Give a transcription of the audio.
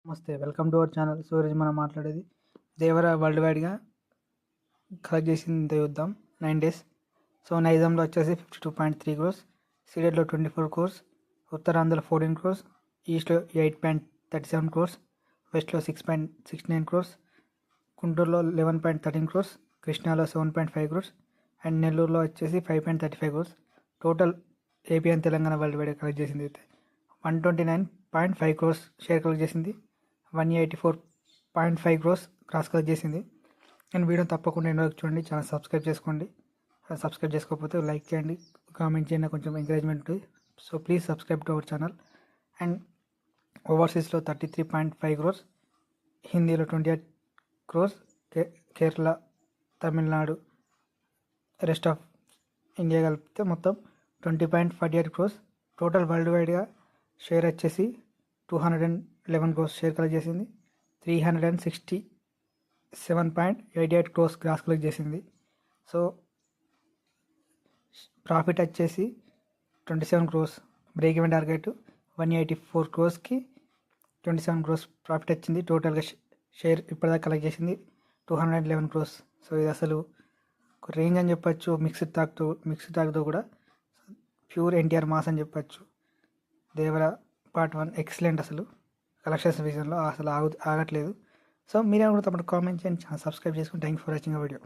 నమస్తే, welcome to our channel. So ఈరోజు మనం మాట్లాడేది దేవర వరల్డ్ వైడ్గా కలెక్ట్ చేసింది ఇంత చూద్దాం. 9 days. సో నైజాంలో వచ్చేసి 52.3 crores, సీడెడ్లో 24 crores, ఉత్తరాంధ్రలో 14 crores, ఈస్ట్లో 8.37 crores, వెస్ట్లో 6.69 crores, గుంటూరులో 11.13 crores, కృష్ణాలో 7.5 crores అండ్ నెల్లూరులో వచ్చేసి 5.35 crores. Total AP and Telangana world వైడ్గా కలెక్ట్ చేసింది అయితే 129.5 crores షేర్ కలెక్ట్ చేసింది. 184.5 crores క్రాస్ కలెక్ట్ చేసింది. అండ్ వీడియో తప్పకుండా ఎండ్ వరకు చూడండి. ఛానల్ సబ్స్క్రైబ్ చేసుకోండి. సబ్స్క్రైబ్ చేసుకోకపోతే లైక్ చేయండి, కామెంట్ చేయండి, కొంచెం ఎంకరేజ్మెంట్ ఉంటుంది. So please subscribe to our channel. And ఓవర్సీస్లో 33.5 crores, హిందీలో 28 crores, Kerala, Tamil Nadu, rest of India కలిపితే మొత్తం 20.48 crores. టోటల్ వరల్డ్ వైడ్గా షేర్ వచ్చేసి 211 crores షేర్ కలెక్ట్ చేసింది. 367.88 crores గ్రాస్ కలెక్ట్ చేసింది. సో ప్రాఫిట్ వచ్చేసి 27 crores. Break even target 184 crores-కి 27 crores profit వచ్చింది. టోటల్గా షేర్ ఇప్పటిదాకా కలెక్ట్ చేసింది 211 crores. సో ఇది అసలు ఒక రేంజ్ అని చెప్పచ్చు. మిక్స్డ్ టాక్తో కూడా ప్యూర్ ఎన్టీఆర్ మాస్ అని చెప్పచ్చు. దేవర పార్ట్ 1 ఎక్సలెంట్. అసలు కలెక్షన్స్ విషయంలో అసలు ఆగట్లేదు. సో మీరేమో కూడా తప్పకుండా కామెంట్ చేయండి, సబ్స్క్రైబ్ చేసుకుని. Thank for watching video.